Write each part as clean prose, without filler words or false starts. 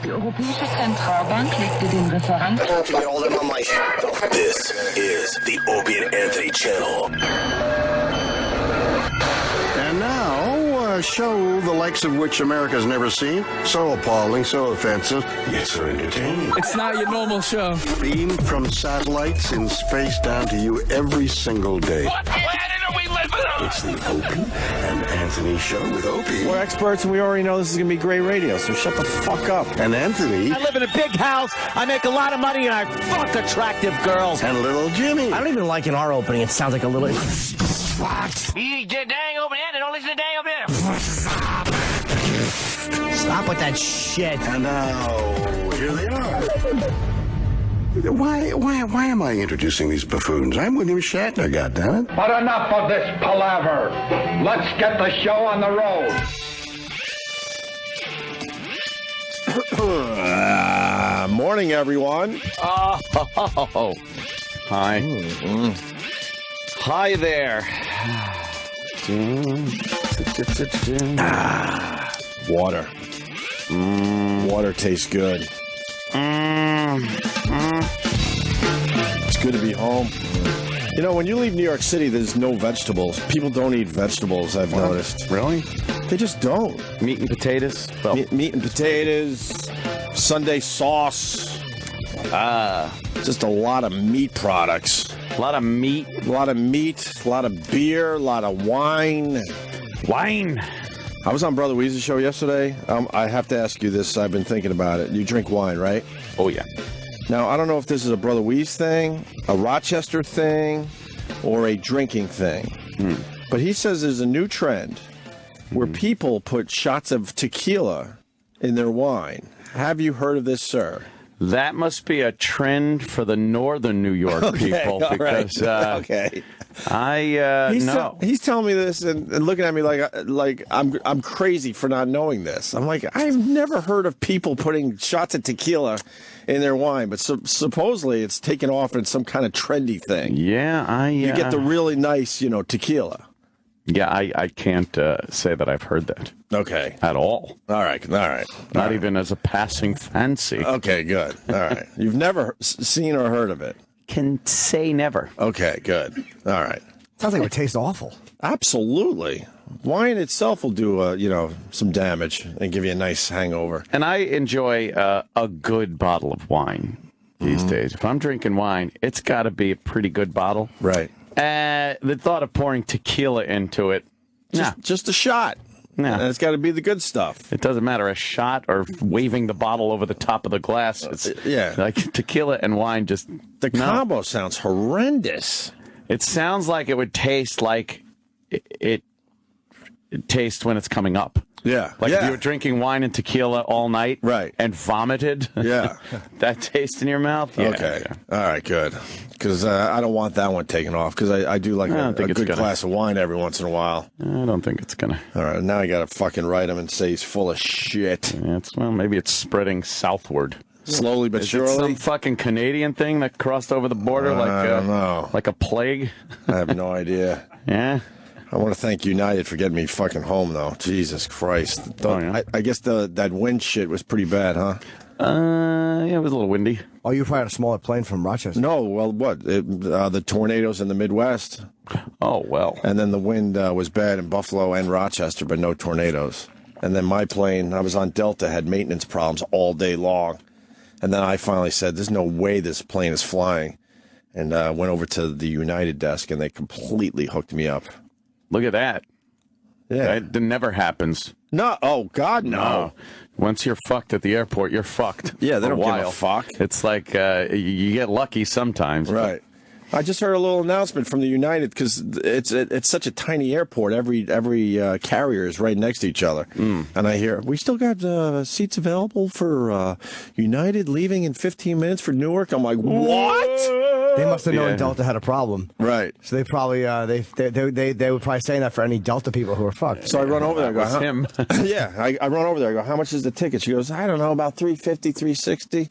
Die Europäische Zentralbank legte den Referat. This is the Opie and Anthony channel. And now, a show the likes of which America's never seen. So appalling, so offensive, yet so entertaining. It's not your normal show. Beamed from satellites in space down to you every single day. What planet are we living on? It's the Opie and Anthony show with Opie. We're experts, and we already know this is going to be great radio, so shut the fuck up. And Anthony. I live in a big house, I make a lot of money, and I fuck attractive girls. And little Jimmy. I don't even like in our opening. It sounds like a little... You dang open end and don't listen to dang open end. Stop with that shit. And now, here they are. Why am I introducing these buffoons? I'm William Shatner, goddammit. But enough of this palaver. Let's get the show on the road. Morning, everyone. Oh, hi. Hi there. Water. Water tastes good. It's good to be home. You know, when you leave New York City, there's no vegetables. People don't eat vegetables, I've noticed. Really? They just don't. Meat and potatoes? Well, Meat and potatoes, Sunday sauce. Just a lot of meat products. a lot of meat. A lot of meat, a lot of beer, a lot of wine. Wine. I was on Brother Weeze's show yesterday. I have to ask you this. I've been thinking about it. You drink wine, right? Oh, yeah. Now, I don't know if this is a Brother Weeze thing, a Rochester thing, or a drinking thing. But he says there's a new trend where people put shots of tequila in their wine. Have you heard of this, sir? That must be a trend for the northern New York people. Because, okay. He's telling me this and looking at me like I'm crazy for not knowing this. I'm like, I've never heard of people putting shots of tequila in their wine, but supposedly it's taken off in some kind of trendy thing. Yeah, you get the really nice, tequila. Yeah, I can't say that I've heard that. Okay. At all. All right. Not even as a passing fancy. Okay, good. All right. You've never seen or heard of it? Can say never. Okay, good. All right. Sounds like it would taste awful. Absolutely. Wine itself will do, some damage and give you a nice hangover. And I enjoy a good bottle of wine these days. If I'm drinking wine, it's got to be a pretty good bottle. Right. The thought of pouring tequila into it, just a shot. Nah. And it's got to be the good stuff. It doesn't matter, a shot or waving the bottle over the top of the glass. It's like tequila and wine just... The combo sounds horrendous. It sounds like it would taste like it tastes when it's coming up. Yeah. Like if you were drinking wine and tequila all night and vomited. Yeah. That taste in your mouth? Yeah, okay. Yeah. All right, good. Because I don't want that one taken off because I do like a good glass of wine every once in a while. I don't think it's going to. All right, now I got to fucking write him and say he's full of shit. Yeah, maybe it's spreading southward. Slowly but surely. Is it some fucking Canadian thing that crossed over the border I don't know. Like a plague? I have no idea. Yeah? I want to thank United for getting me fucking home, though. Jesus Christ. I guess that wind shit was pretty bad, huh? Yeah, it was a little windy. Oh, you probably had a smaller plane from Rochester. No, well, what? The tornadoes in the Midwest. Oh, well. And then the wind was bad in Buffalo and Rochester, but no tornadoes. And then my plane, I was on Delta, had maintenance problems all day long. And then I finally said, there's no way this plane is flying. And went over to the United desk, and they completely hooked me up. Look at that. Yeah. That never happens. No. Oh, God, no. Once you're fucked at the airport, you're fucked. Yeah, they don't give a fuck. It's like you get lucky sometimes. Right. I just heard a little announcement from the United because it's such a tiny airport. Every carrier is right next to each other. And I hear, we still got seats available for United leaving in 15 minutes for Newark. I'm like, what? They must have known Delta had a problem. Right. So they probably they were probably saying that for any Delta people who are fucked. So I run over there. I go, him. Yeah, I run over there. I go, how much is the ticket? She goes, I don't know, about $350, $360.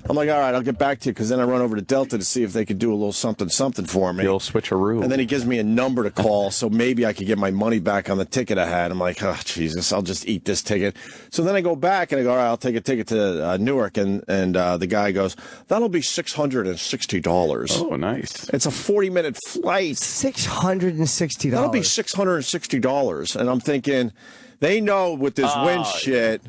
I'm like, all right, I'll get back to you, because then I run over to Delta to see if they could do a little something for me. You'll switcheroo. And then he gives me a number to call, so maybe I could get my money back on the ticket I had. I'm like, oh, Jesus, I'll just eat this ticket. So then I go back and I go, all right, I'll take a ticket to Newark. And the guy goes, that'll be $660. Oh, nice. It's a 40-minute flight. $660. That'll be $660. And I'm thinking, they know with this wind shit,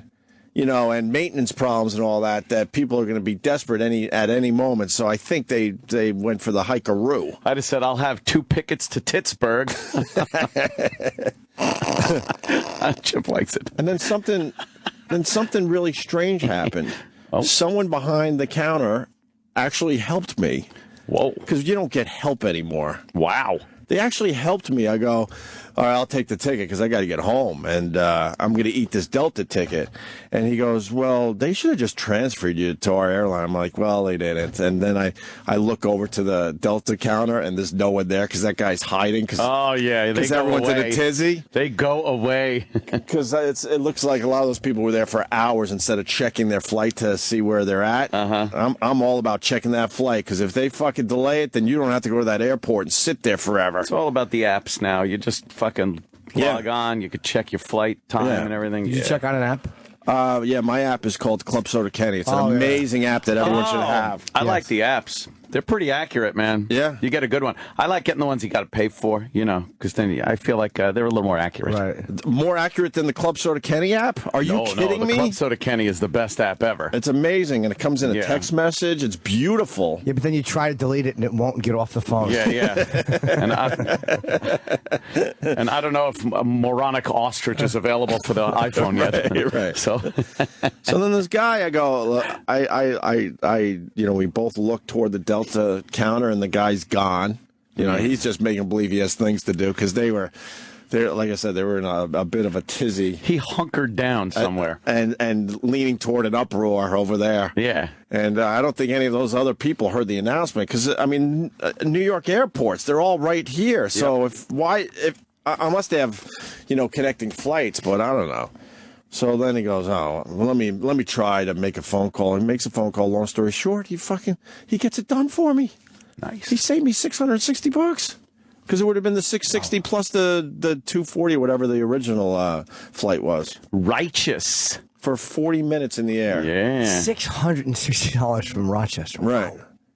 you know, and maintenance problems and all that, that people are going to be desperate at any moment. So I think they went for the hikeroo. I just said, I'll have 2 tickets to Pittsburgh. Chip likes it. And then something really strange happened. Someone behind the counter actually helped me. Whoa. Because you don't get help anymore. Wow. They actually helped me. I go, all right, I'll take the ticket because I got to get home, and I'm going to eat this Delta ticket. And he goes, well, they should have just transferred you to our airline. I'm like, well, they didn't. And then I look over to the Delta counter, and there's no one there because that guy's hiding. Oh, yeah. Because everyone's in a tizzy. They go away. Because it looks like a lot of those people were there for hours instead of checking their flight to see where they're at. I'm all about checking that flight, because if they fucking delay it, then you don't have to go to that airport and sit there forever. It's all about the apps now. You just fucking log on. You could check your flight time and everything. Did you check on an app? Yeah, my app is called Club Soda Kenny. It's an amazing app that everyone should have. I like the apps. They're pretty accurate, man. Yeah. You get a good one. I like getting the ones you got to pay for, you know, because then I feel like they're a little more accurate. Right. More accurate than the Club Soda Kenny app? Are you kidding me? The Club Soda Kenny is the best app ever. It's amazing, and it comes in a text message. It's beautiful. Yeah, but then you try to delete it, and it won't get off the phone. Yeah. and I don't know if a moronic ostrich is available for the iPhone yet. Right. So then this guy, I go, we both look toward the Delta counter, and the guy's gone. You know, he's just making believe he has things to do, because they're like I said, they were in a bit of a tizzy. He hunkered down somewhere and leaning toward an uproar over there. Yeah. And I don't think any of those other people heard the announcement, because I mean, New York airports, they're all right here. So unless they have, connecting flights, but I don't know. So then he goes, oh, well, let me try to make a phone call. He makes a phone call. Long story short, he gets it done for me. Nice. He saved me $660 because it would have been the $660 plus the $240, whatever the original flight was. Righteous. For 40 minutes in the air. Yeah. $660 from Rochester. Right.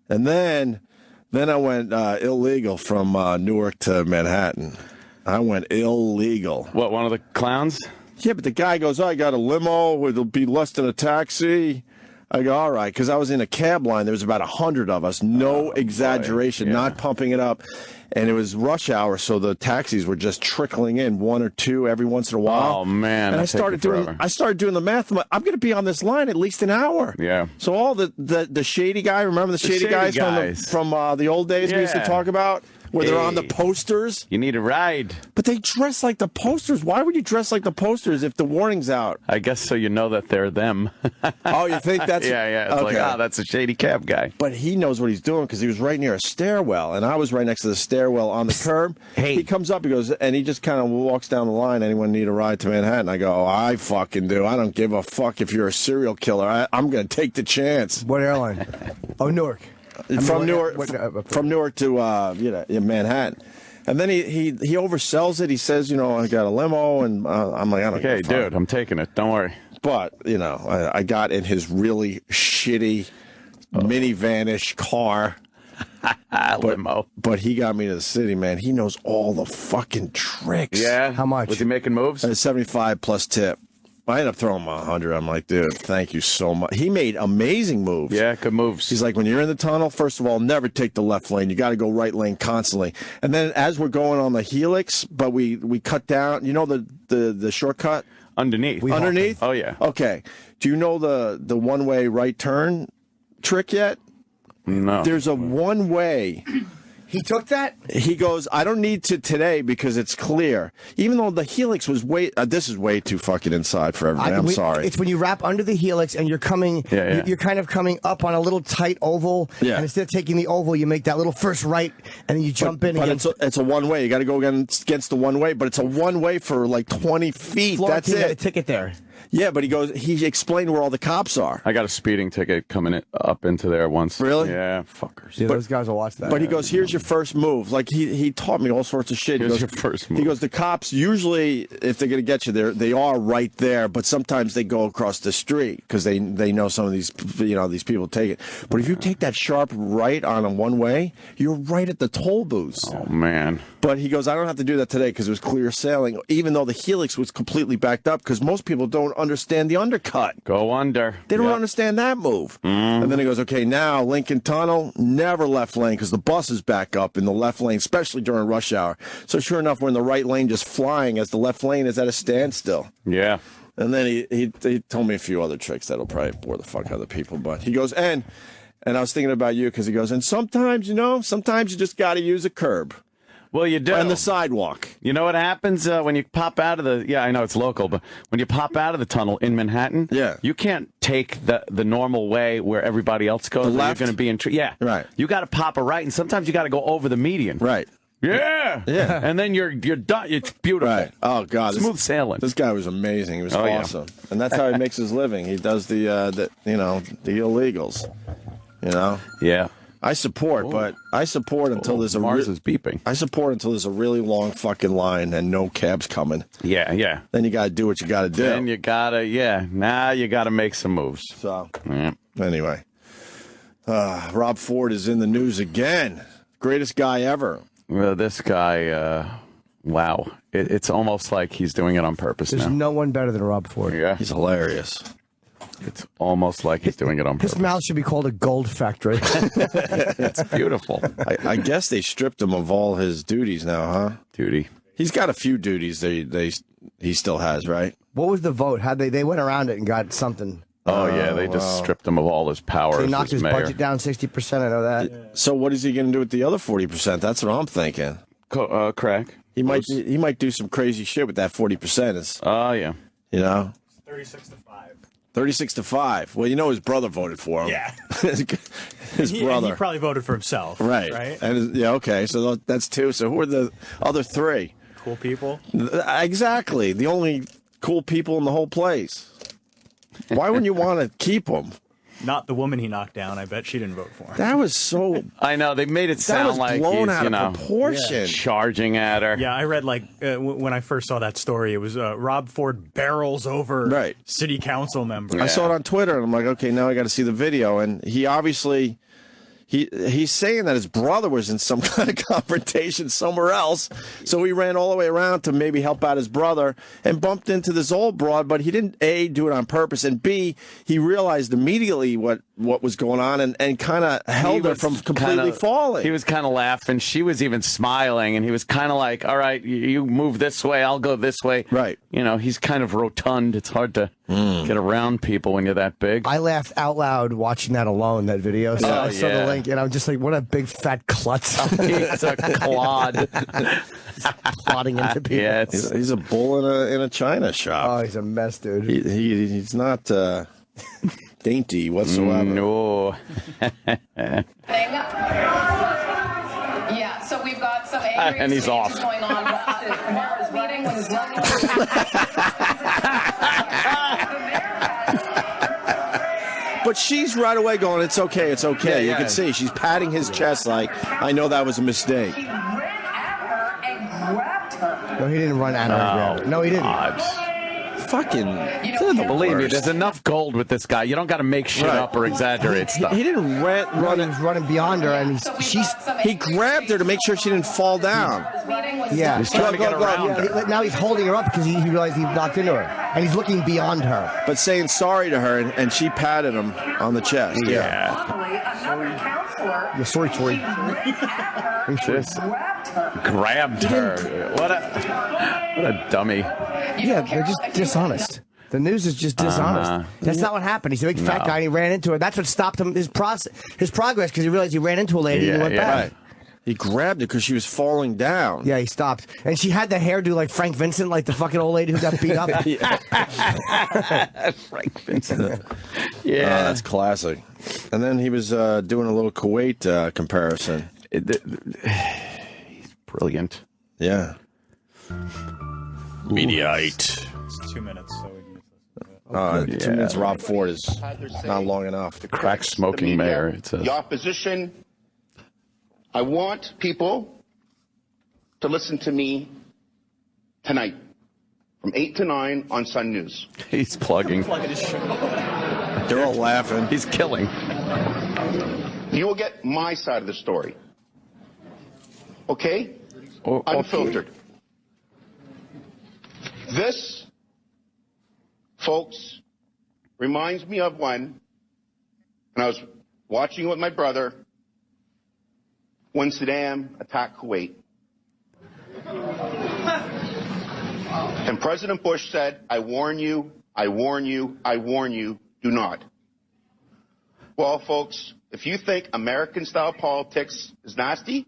And then I went illegal from Newark to Manhattan. I went illegal. What, one of the clowns? Yeah, but the guy goes, I got a limo. It'll be less than a taxi. I go, all right, because I was in a cab line. There was about 100 of us. No exaggeration, not pumping it up. And it was rush hour, so the taxis were just trickling in, 1 or 2 every once in a while. Oh, man. And I started doing the math. I'm going to be on this line at least an hour. Yeah. So all the shady guy, remember the shady guys from the old days we used to talk about? Where they're on the posters. You need a ride. But they dress like the posters. Why would you dress like the posters if the warning's out? I guess so you know that they're them. Oh, you think that's... Yeah. It's like, that's a shady cab guy. But he knows what he's doing because he was right near a stairwell, and I was right next to the stairwell on the curb. Hey. He comes up, he goes, and he just kind of walks down the line. Anyone need a ride to Manhattan? I go, I fucking do. I don't give a fuck if you're a serial killer. I'm going to take the chance. What airline? Oh, Newark. From Newark to Manhattan, and then he oversells it. He says, I got a limo, and I'm like, I don't. Okay, dude, I'm taking it. Don't worry. But I got in his really shitty minivanish car. Limo. But he got me to the city, man. He knows all the fucking tricks. Yeah. How much? Was he making moves? 75 plus tip. I ended up throwing him 100. I'm like, dude, thank you so much. He made amazing moves. Yeah, good moves. He's like, when you're in the tunnel, first of all, never take the left lane. You got to go right lane constantly. And then as we're going on the helix, but we cut down, the shortcut? Underneath. Underneath? Oh, yeah. Okay. Do you know the one-way right turn trick yet? No. There's a one-way He took that? He goes, I don't need to today because it's clear. Even though the helix was this is way too fucking inside for everybody. I'm sorry. It's when you wrap under the helix and you're coming, you're kind of coming up on a little tight oval. Yeah. And instead of taking the oval, you make that little first right and then you jump in. But it's a one way. You got to go against the one way, but it's a one way for like 20 feet. That's it. Got a ticket there. Yeah, but he explained where all the cops are. I got a speeding ticket coming up into there once. Really? Yeah, fuckers. Yeah, those guys will watch that. But he goes, here's your first move. Like, he taught me all sorts of shit. Here's your first move. He goes, the cops, usually, if they're going to get you there, they are right there, but sometimes they go across the street because they know some of these, these people take it. But if you take that sharp right on a one-way, you're right at the toll booths. Oh, man. But he goes, I don't have to do that today because it was clear sailing, even though the helix was completely backed up because most people don't understand the undercut. Go under. They don't understand that move. And then he goes, okay, now Lincoln Tunnel, never left lane because the buses back up in the left lane, especially during rush hour. So sure enough, we're in the right lane just flying as the left lane is at a standstill. Yeah. And then he told me a few other tricks that'll probably bore the fuck out of the people. But he goes, and I was thinking about you because he goes, and sometimes, sometimes you just got to use a curb. Well, you do. And the sidewalk. You know what happens when you pop out of I know it's local, but when you pop out of the tunnel in Manhattan, you can't take the normal way where everybody else goes. The left? You're going to be in right. You got to pop a right, and sometimes you got to go over the median. Right. Yeah. And then you're done. It's beautiful. Right. Oh God. Smooth sailing. This guy was amazing. He was awesome. Yeah. And that's how he makes his living. He does the illegals. Yeah. I support until there's a Mars is beeping. I support until there's a really long fucking line and no cabs coming. Yeah. Then you got to do what you got to do. Then you gotta now you gotta make some moves. So anyway, Rob Ford is in the news again. Greatest guy ever. Well, this guy, wow, it's almost like he's doing it on purpose. There's no one better than Rob Ford. Yeah, he's hilarious. It's almost like he's doing it on purpose. His mouth should be called a gold factory. It's beautiful. I guess they stripped him of all his duties now, huh? Duty. He's got a few duties he still has, right? What was the vote? How they went around it and got something. Oh, yeah, they just stripped him of all his power. They knocked his mayor. budget down 60%, I know that. Yeah. So what is he going to do with the other 40%? That's what I'm thinking. Crack. He might do some crazy shit with that 40%. Oh, yeah. 36-5. 36-5. Well, his brother voted for him. Yeah. his brother. He probably voted for himself. Right. And okay. So that's two. So who are the other three? Cool people. Exactly. The only cool people in the whole place. Why wouldn't you want to keep them? Not the woman he knocked down. I bet she didn't vote for him. That was so... I know. They made it sound like blown he's, out of proportion. Charging at her. Yeah, I read, when I first saw that story, it was Rob Ford barrels over city council members. I saw it on Twitter, and I'm like, okay, now I got to see the video. And he obviously... He's saying that his brother was in some kind of confrontation somewhere else, so he ran all the way around to maybe help out his brother and bumped into this old broad, but he didn't, A, do it on purpose, and B, he realized immediately what was going on and kind of held her from completely falling. He was kind of laughing. She was even smiling, and he was kind of like, all right, you move this way, I'll go this way. Right. He's kind of rotund. It's hard to get around people when you're that big. I laughed out loud watching that alone, that video. So I saw the link, and I'm just like, what a big fat klutz. He's a clod. Plodding into people. Yeah, he's a bull in a china shop. Oh, he's a mess, dude. He's not dainty whatsoever. No. Yeah, so we've got some angry and he's off. going on. Mars meeting was But she's right away going, it's okay, it's okay. Yeah, you can see she's patting his chest like, I know that was a mistake. He ran at her and grabbed her. No, he didn't run at her and grab her. No, he didn't. Fucking... Believe me, there's enough gold with this guy. You don't got to make shit up or exaggerate stuff. He didn't run. He was running beyond her, and he grabbed her to make sure she didn't fall down. Yeah. He's trying to get around her. Now he's holding her up because he realized he knocked into her, and he's looking beyond her. But saying sorry to her, and she patted him on the chest. Yeah. Sorry. Just grabbed her. What a dummy. Yeah, they're just dishonest. The news is just dishonest. That's not what happened. He's a big fat guy, and he ran into her. That's what stopped him, his progress, because he realized he ran into a lady and he went back. Right. He grabbed her because she was falling down. Yeah, he stopped. And she had the hairdo like Frank Vincent, like the fucking old lady who got beat up. Frank Vincent. Yeah. That's classic. And then he was doing a little Kuwait comparison. He's brilliant. Yeah. Mediate. It's 2 minutes, so we can 2 minutes. Rob Ford is not long enough. The crack smoking mayor. It says. The opposition. I want people to listen to me tonight from 8 to 9 on Sun News. He's plugging. They're all laughing. He's killing. You will get my side of the story. Okay? Unfiltered. This, folks, reminds me of when I was watching with my brother when Saddam attacked Kuwait. And President Bush said, I warn you, I warn you, I warn you, do not. Well, folks, if you think American-style politics is nasty,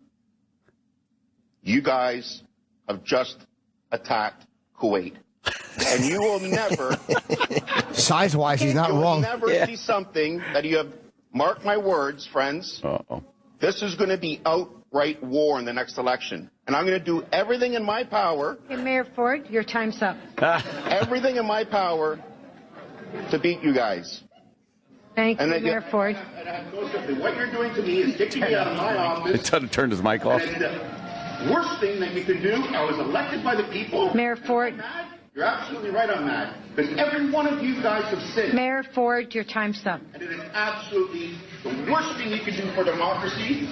you guys have just attacked Kuwait. And you will never... Size-wise, he's not wrong. You will never see something that you have... Mark my words, friends. Uh-oh. This is going to be outright war in the next election. And I'm going to do everything in my power... Hey, Mayor Ford, your time's up. Everything in my power to beat you guys. Thank you, Mayor Ford. What you're doing to me is kicking me out of my office. He turned his mic off. And the worst thing that you can do, I was elected by the people. Mayor Ford. You're absolutely right on that. Because every one of you guys have sinned. Mayor Ford, your time's up. And it is absolutely the worst thing you can do for democracy.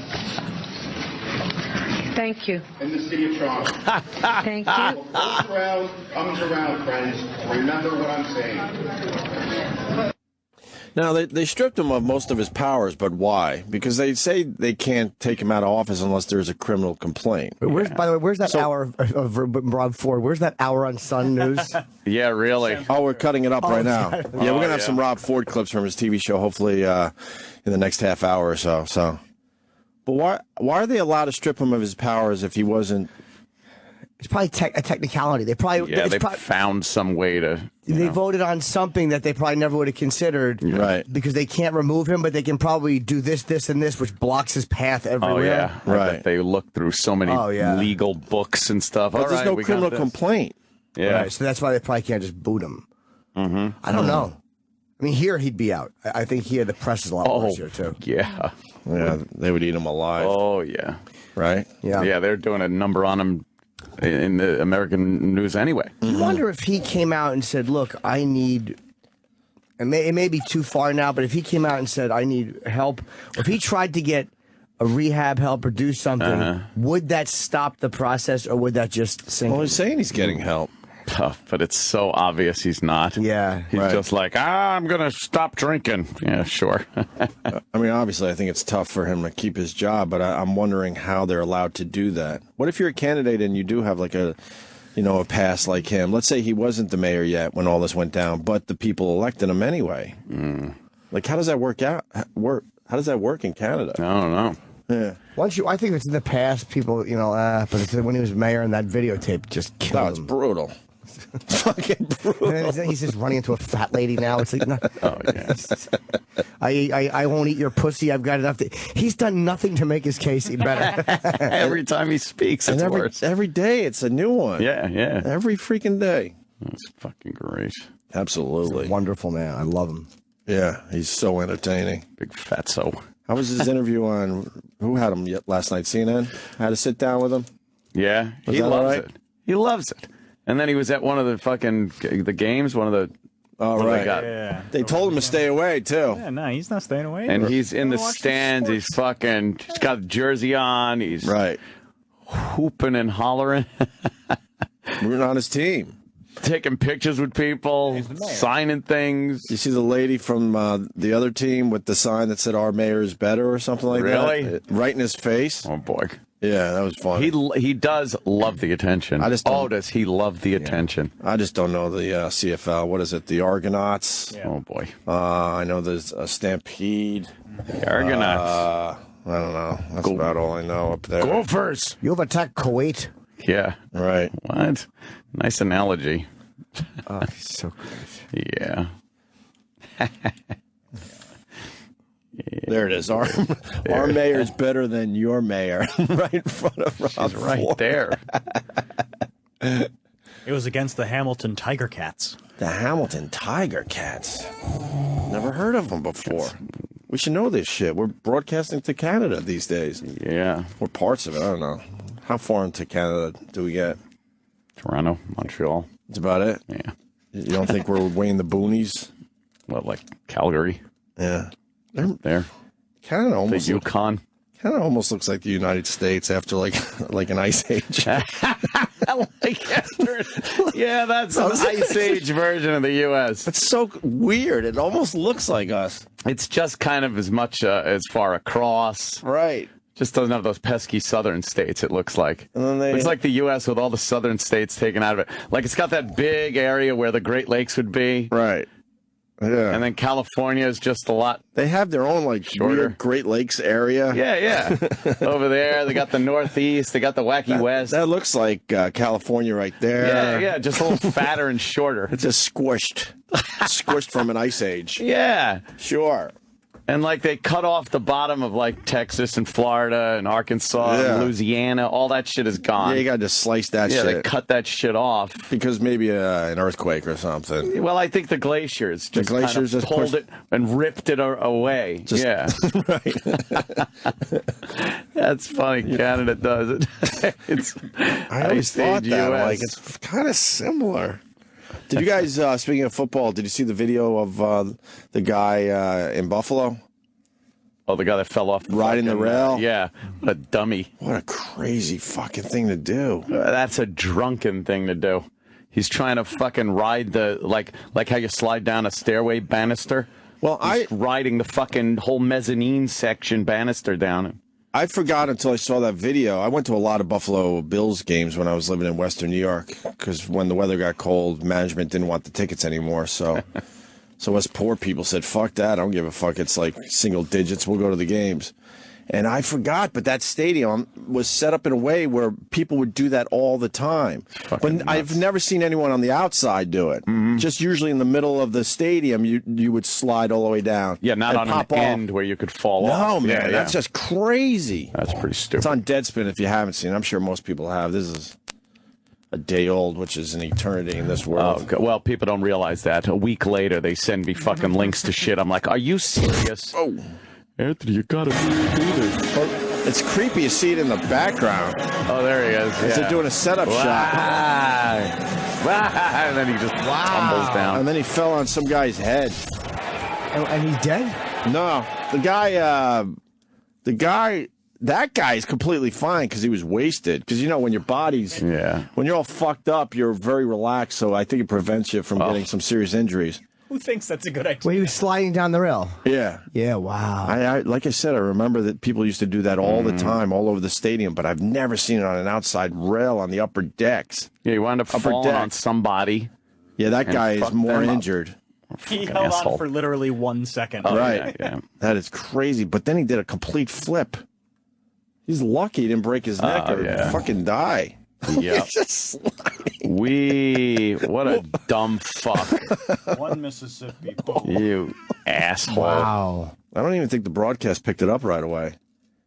Thank you. In the city of Toronto. Thank you. What goes around, comes around, friends. Remember what I'm saying. Now, they stripped him of most of his powers, but why? Because they say they can't take him out of office unless there's a criminal complaint. Where's, by the way, where's that hour of Rob Ford? Where's that hour on Sun News? Yeah, really. Oh, we're cutting it up right now. Yeah, we're going to have some Rob Ford clips from his TV show, hopefully in the next half hour or so. But why are they allowed to strip him of his powers if he wasn't... It's probably a technicality. They probably found some way to. They voted on something that they probably never would have considered, right? Because they can't remove him, but they can probably do this, this, and this, which blocks his path everywhere. Oh yeah, right. They look through so many legal books and stuff. But there's no criminal complaint. Yeah, right, so that's why they probably can't just boot him. Mm-hmm. I don't know. I mean, here he'd be out. I think here the press is a lot worse here too. Yeah, they would eat him alive. Oh yeah, right. Yeah, they're doing a number on him in the American news anyway. You wonder if he came out and said, look, I need, it may be too far now, but if he came out and said, I need help, or if he tried to get a rehab help or do something, would that stop the process or would that just sink? Well, he's saying he's getting help. But it's so obvious he's not. Yeah. He's just like, I'm going to stop drinking. Yeah, sure. I mean, obviously, I think it's tough for him to keep his job, but I'm wondering how they're allowed to do that. What if you're a candidate and you do have like a past like him? Let's say he wasn't the mayor yet when all this went down, but the people elected him anyway. Like, how does that work out? How does that work in Canada? I don't know. Yeah. I think it's in the past, people, but it's when he was mayor and that videotape just killed him. It's brutal. Fucking brutal. And then he's just running into a fat lady now. It's like, no. Oh, yeah. I won't eat your pussy. I've got enough. He's done nothing to make his case any better. Every time he speaks, it's worse. Every day, it's a new one. Yeah. Every freaking day. That's fucking great. Absolutely. He's a wonderful man. I love him. Yeah, he's so entertaining. Big fatso. How was his interview on, who had him last night, CNN? Had to sit down with him? Yeah, he loves it. He loves it. And then he was at one of the games, one of the... Oh, right. They told him to stay away, too. Yeah, no, he's not staying away. And he's in the stands. He's got the jersey on. He's hooping and hollering. Rooting on his team. Taking pictures with people, signing things. You see the lady from the other team with the sign that said, "Our mayor is better," or something like that? Really? Right in his face. Oh, boy. Yeah, that was fun. He does love the attention. Does he love the attention? I just don't know the CFL. What is it? The Argonauts? Yeah. Oh, boy. I know there's a Stampede. The Argonauts. I don't know. That's about all I know up there. Gophers. You've attacked Kuwait. Yeah. Right. What? Nice analogy. Oh, he's so great. Yeah. There it is. Our mayor's better than your mayor. Right in front of Rob. She's right Ford. there. It was against the Hamilton Tiger Cats. The Hamilton Tiger Cats. Never heard of them before. We should know this shit. We're broadcasting to Canada these days. Yeah. Or parts of it. I don't know. How far into Canada do we get? Toronto, Montreal. That's about it? Yeah. You don't think we're way in the boonies? What, like Calgary? Yeah. There. Canada almost The Yukon. Canada almost looks like the United States after like an ice age. Yeah, that's an Ice Age version of the U.S. It's so weird. It almost looks like us. It's just kind of as much as far across. Right. Just doesn't have those pesky southern states, it looks like. And then looks like the U.S. with all the southern states taken out of it. Like it's got that big area where the Great Lakes would be. Right. Yeah. And then California is just a lot. They have their own like shorter. Weird Great Lakes area. Yeah. Over there, they got the Northeast, they got the wacky West. That looks like California right there. Yeah, just a little fatter and shorter. It's just squished from an ice age. Yeah. Sure. And like they cut off the bottom of like Texas and Florida and Arkansas and Louisiana. All that shit is gone. Yeah, you got to just slice that shit. Yeah, they cut that shit off. Because maybe an earthquake or something. Well, I think the glaciers just, just pulled it and ripped it away. Yeah. Right. That's funny. Canada does it. I always thought that. Like, it's kind of similar. Did you guys, speaking of football, did you see the video of the guy in Buffalo? Oh, the guy that fell off riding the rail? Yeah. What a dummy. What a crazy fucking thing to do. That's a drunken thing to do. He's trying to fucking ride the, like how you slide down a stairway banister. Well, He's riding the fucking whole mezzanine section banister down. I forgot until I saw that video. I went to a lot of Buffalo Bills games when I was living in Western New York because when the weather got cold, management didn't want the tickets anymore. So us poor people said, fuck that. I don't give a fuck. It's like single digits. We'll go to the games. And I forgot, but that stadium was set up in a way where people would do that all the time. But I've never seen anyone on the outside do it. Mm-hmm. Just usually in the middle of the stadium, you would slide all the way down. Yeah, not on an end where you could fall off. No, man, that's just crazy. That's pretty stupid. It's on Deadspin if you haven't seen it. I'm sure most people have. This is a day old, which is an eternity in this world. Oh, well, people don't realize that. A week later, they send me fucking links to shit. I'm like, are you serious? Oh. Anthony, you gotta do this. It's creepy. You see it in the background. Oh, there he is. As they're doing a setup shot. And then he just tumbles down. And then he fell on some guy's head. And he's dead? No. That guy is completely fine because he was wasted. Because, when your body's, when you're all fucked up, you're very relaxed. So I think it prevents you from getting some serious injuries. Who thinks that's a good idea? Well, he was sliding down the rail. Yeah. Yeah, wow. I like I said, I remember that people used to do that all the time, all over the stadium, but I've never seen it on an outside rail on the upper decks. Yeah, you wound up falling on somebody. Yeah, that guy is more injured. He held on for literally 1 second. Oh, right. Yeah. That is crazy. But then he did a complete flip. He's lucky he didn't break his neck or fucking die. Yeah. He's just sliding. What a dumb fuck. One Mississippi. You asshole. Wow. I don't even think the broadcast picked it up right away.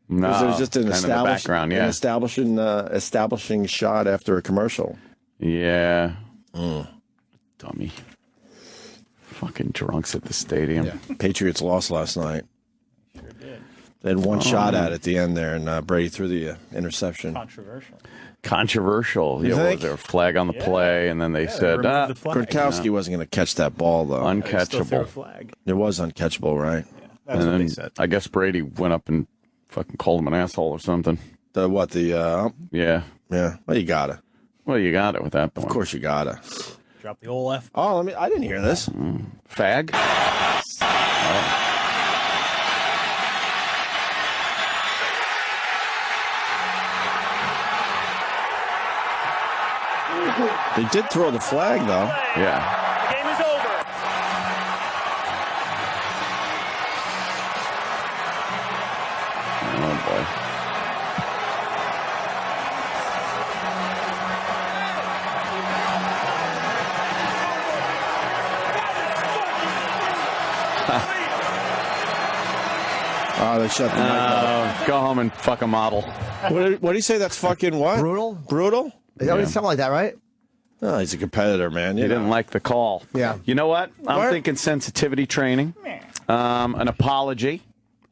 No. It was just an background, an establishing shot after a commercial. Yeah. Dummy. Fucking drunks at the stadium. Yeah. Patriots lost last night. Sure did. They had one shot at the end there, and Brady threw the interception. Controversial. Yeah, was there a flag on the play, and then they said, Gronkowski wasn't going to catch that ball, though. Uncatchable. It was uncatchable, right? Yeah, that's what they said. I guess Brady went up and fucking called him an asshole or something. Yeah. Yeah. Yeah. Well, you got to. Well, you got it with that point. Of course you got to. Drop the old F. Oh, I didn't hear this. Fag? They did throw the flag, though. Yeah. The game is over. Oh, they shut the mic off. Go home and fuck a model. What do you say? That's fucking what? Brutal? Brutal? Is that something like that, right? Oh, he's a competitor, man. He didn't like the call. Yeah. You know what? I'm thinking sensitivity training. An apology,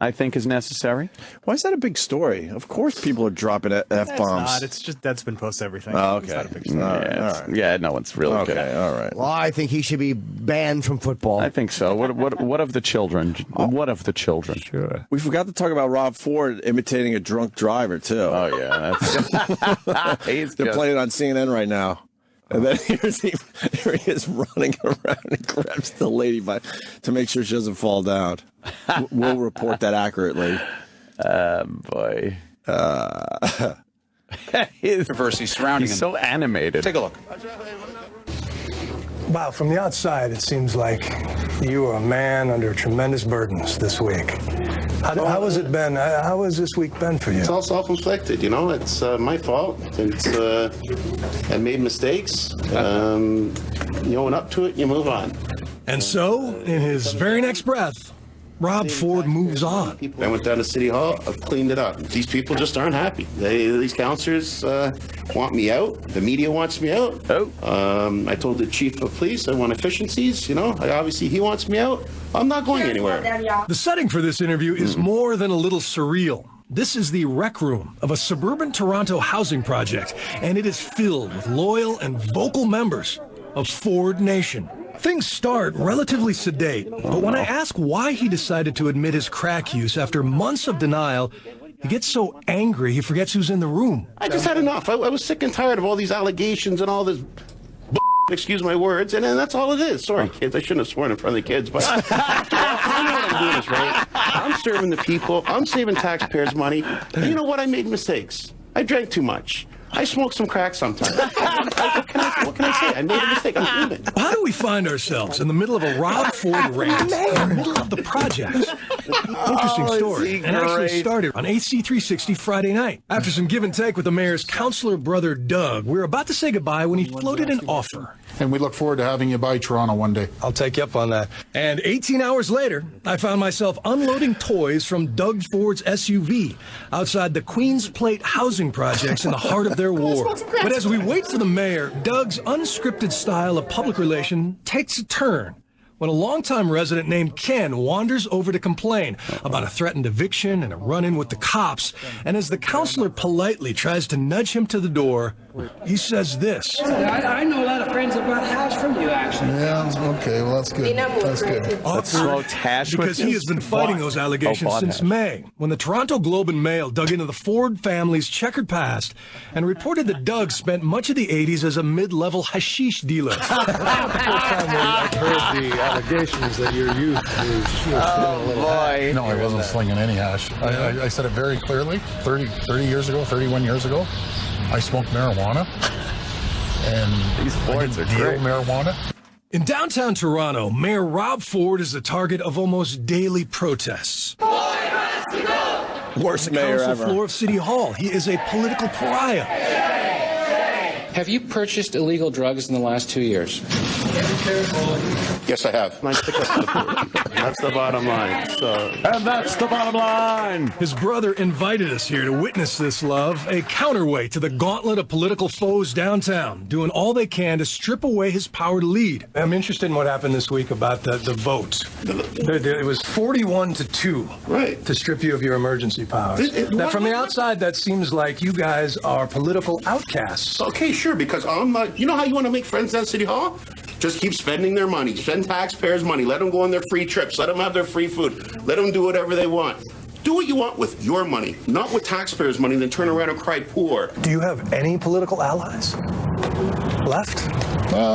I think, is necessary. Why is that a big story? Of course people are dropping F-bombs. It's just that's been post everything. Oh, okay. It's not a big story. All right. Yeah, no one's really good. Okay, all right. Well, I think he should be banned from football. I think so. What of the children? What of the children? Sure. We forgot to talk about Rob Ford imitating a drunk driver, too. Oh, yeah. They're playing it on CNN right now. And then here he is running around and grabs the lady to make sure she doesn't fall down. We'll report that accurately. Boy. Controversy surrounding him. He's so animated. Take a look. Wow, from the outside, it seems like you are a man under tremendous burdens this week. How has it been? How has this week been for you? It's all self-inflicted, you know. It's my fault. It's I made mistakes. You own up to it, you move on. And so, in his very next breath, Rob Ford moves on. I went down to City Hall. I've cleaned it up. These people just aren't happy. These councillors want me out. The media wants me out. I told the chief of police I want efficiencies. You know, obviously he wants me out. I'm not going anywhere. The setting for this interview is more than a little surreal. This is the rec room of a suburban Toronto housing project, and it is filled with loyal and vocal members of Ford Nation. Things start relatively sedate, but when I ask why he decided to admit his crack use after months of denial, he gets so angry he forgets who's in the room. I just had enough. I was sick and tired of all these allegations and all this excuse my words, and that's all it is. Sorry, kids. I shouldn't have sworn in front of the kids, but I know what I'm doing is right. I'm serving the people. I'm saving taxpayers' money. And you know what? I made mistakes. I drank too much. I smoke some crack sometimes. What can I say? I made a mistake. I'm human. How do we find ourselves in the middle of a Rob Ford rant in the middle of the project? Interesting story. And actually started on AC360 Friday night. After some give and take with the mayor's counselor brother Doug, we were about to say goodbye when he floated an offer. And we look forward to having you by Toronto one day. I'll take you up on that. And 18 hours later, I found myself unloading toys from Doug Ford's SUV outside the Queen's Plate housing projects in the heart of their ward. But as we wait for the mayor, Doug's unscripted style of public relation takes a turn when a longtime resident named Ken wanders over to complain about a threatened eviction and a run-in with the cops. And as the counselor politely tries to nudge him to the door, he says this. I know a lot of friends that bought a house from you, actually. Yeah, okay, well, that's good. That's good. Because he has been fighting those allegations since May, when the Toronto Globe and Mail dug into the Ford family's checkered past and reported that Doug spent much of the 80s as a mid-level hashish dealer. I've heard the allegations that your youth was boy. No, I wasn't slinging any hash. I said it very clearly. 30 years ago, 31 years ago, I smoked marijuana. And these boards are deal great. Marijuana. In downtown Toronto, Mayor Rob Ford is the target of almost daily protests. Worst On the mayor council ever. floor of City Hall, he is a political pariah. Have you purchased illegal drugs in the last 2 years? Yes, I have. That's the bottom line. And that's the bottom line. His brother invited us here to witness this love, a counterweight to the gauntlet of political foes downtown, doing all they can to strip away his power to lead. I'm interested in what happened this week about the vote. It was 41-2 to strip you of your emergency powers. Now, from the outside, that seems like you guys are political outcasts. Okay, sure, because I'm not. You know how you want to make friends at City Hall? Just keep spending their money. Spend taxpayers' money. Let them go on their free trips. Let them have their free food. Let them do whatever they want. Do what you want with your money, not with taxpayers' money, then turn around and cry poor. Do you have any political allies left?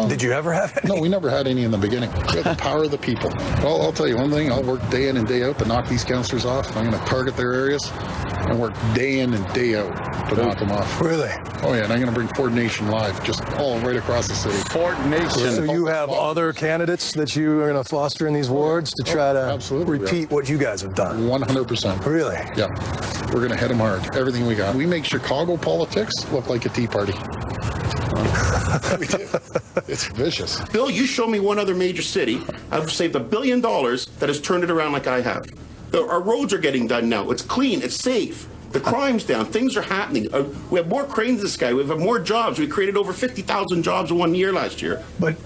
Did you ever have any? No, we never had any in the beginning. We have the power of the people. Well, I'll tell you one thing. I'll work day in and day out to knock these councillors off. I'm going to target their areas and work day in and day out to knock them off. Really? Oh, yeah, and I'm going to bring Ford Nation live, just all right across the city. Ford Nation. So you have other candidates that you are going to foster in these wards to try to repeat what you guys have done? 100%. Really? Yeah. We're going to hit them hard. Everything we got. We make Chicago politics look like a Tea Party. We do. It's vicious. Bill, you show me one other major city I've saved $1 billion that has turned it around like I have. Our roads are getting done now. It's clean. It's safe. The crime's down. Things are happening. We have more cranes this guy. We have more jobs. We created over 50,000 jobs in 1 year last year. But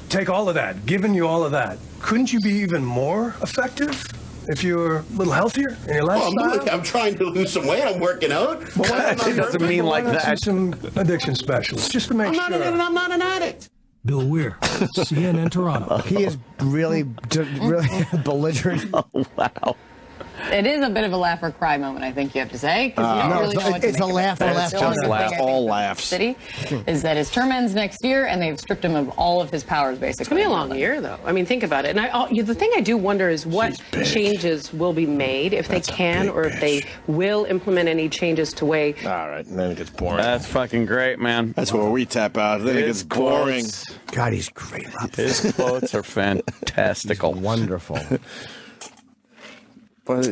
take all of that, given you all of that, couldn't you be even more effective if you were a little healthier in your lifestyle? I'm trying to lose some weight. I'm working out. It doesn't mean like that. Some addiction specialists, just to make sure. I'm not an addict. Bill Weir, CNN Toronto. He is really belligerent. Oh, wow. It is a bit of a laugh or cry moment, I think you have to say. It's a laugh or laugh. All laughs. City is that his term ends next year, and they've stripped him of all of his powers, basically. It's going to be a long year, though. I mean, think about it. And the thing I do wonder is what changes will be made, if they can, or if they will implement any changes to way. All right, and then it gets boring. That's fucking great, man. That's where we tap out. Then it gets boring. God, he's great. His quotes are fantastical. Wonderful. But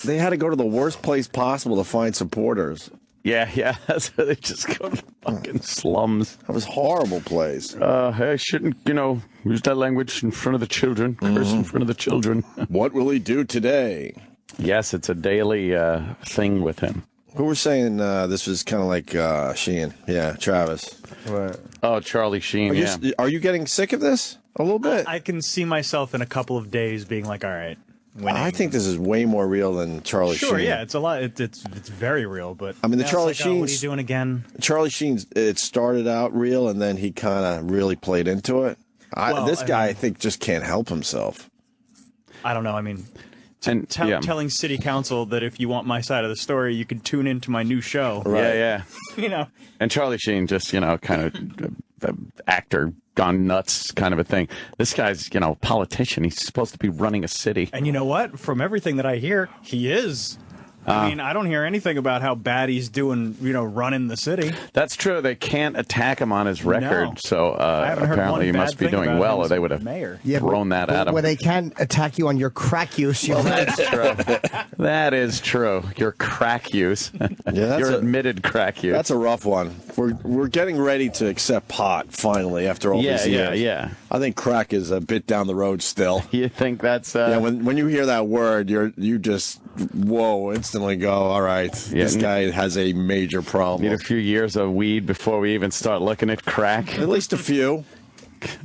they had to go to the worst place possible to find supporters. Yeah, that's where they just go to the fucking slums. That was a horrible place. I shouldn't, use that language in front of the children. Curse in front of the children. What will he do today? Yes, it's a daily thing with him. Who were saying this was kind of like Sheen? Yeah, Travis. Right. Oh, Charlie Sheen, Are you getting sick of this a little bit? I can see myself in a couple of days being like, all right. Winning. I think this is way more real than Charlie Sheen. Sure, yeah, it's a lot. It's very real, but I mean, the Charlie Sheen. What are you Sheen's doing again? Charlie Sheen's. It started out real, and then he kind of really played into it. This guy, I think, just can't help himself. I don't know. I mean, telling city council that if you want my side of the story, you can tune into my new show. Right. Yeah. And Charlie Sheen just kind of actor. Gone nuts kind of a thing. This guy's, politician. He's supposed to be running a city. And you know what? From everything that I hear, he is. I mean, I don't hear anything about how bad he's doing, running the city. That's true. They can't attack him on his record. No. So apparently he must be doing well, or they would have thrown that at him. Where they can't attack you on your crack use. That's true. That is true. Your crack use. Your admitted crack use. That's a rough one. We're getting ready to accept pot, finally, after all these years. Yeah. I think crack is a bit down the road still. You think that's... Yeah, when you hear that word, you just, instantly go, all right, this guy has a major problem. Need a few years of weed before we even start looking at crack. At least a few.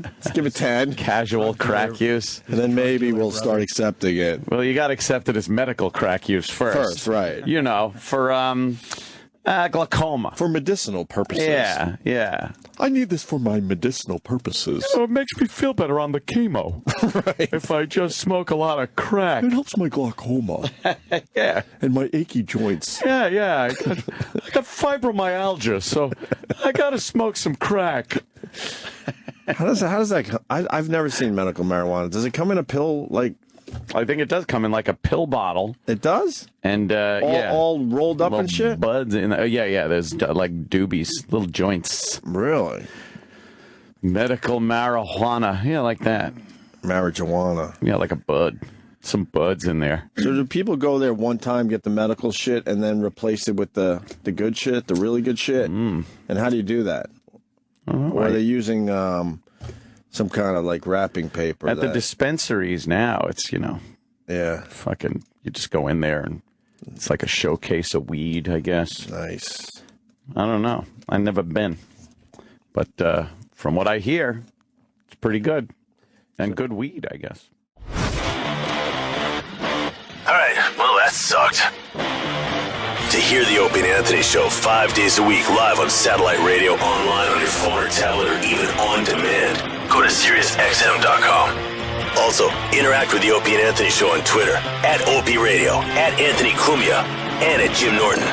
Let's give it 10. Casual crack use. And then maybe we'll start accepting it. Well, you got to accept it as medical crack use first. Right. For glaucoma. For medicinal purposes. Yeah. I need this for my medicinal purposes. It makes me feel better on the chemo. Right. If I just smoke a lot of crack. It helps my glaucoma. Yeah. And my achy joints. Yeah. I got fibromyalgia, so I got to smoke some crack. How does that I've never seen medical marijuana. Does it come in a pill like... I think it does come in like a pill bottle. It does? And all rolled up little and shit? Buds in there's like doobies, little joints. Really? Medical marijuana. Yeah, like that. Marijuana. Yeah, like a bud. Some buds in there. So do people go there one time, get the medical shit, and then replace it with the good shit, the really good shit? And how do you do that? Or are they using some kind of like wrapping paper? At the dispensaries now, it's, yeah, fucking, you just go in there and it's like a showcase of weed, I guess. Nice. I don't know. I've never been. But from what I hear, it's pretty good. And good weed, I guess. All right, well, that sucked. To hear the Opie and Anthony Show 5 days a week live on satellite radio, online on your phone or tablet, or even on demand, go to SiriusXM.com. Also, interact with the Opie and Anthony Show on Twitter, @Opie Radio, @Anthony Cumia, and @Jim Norton.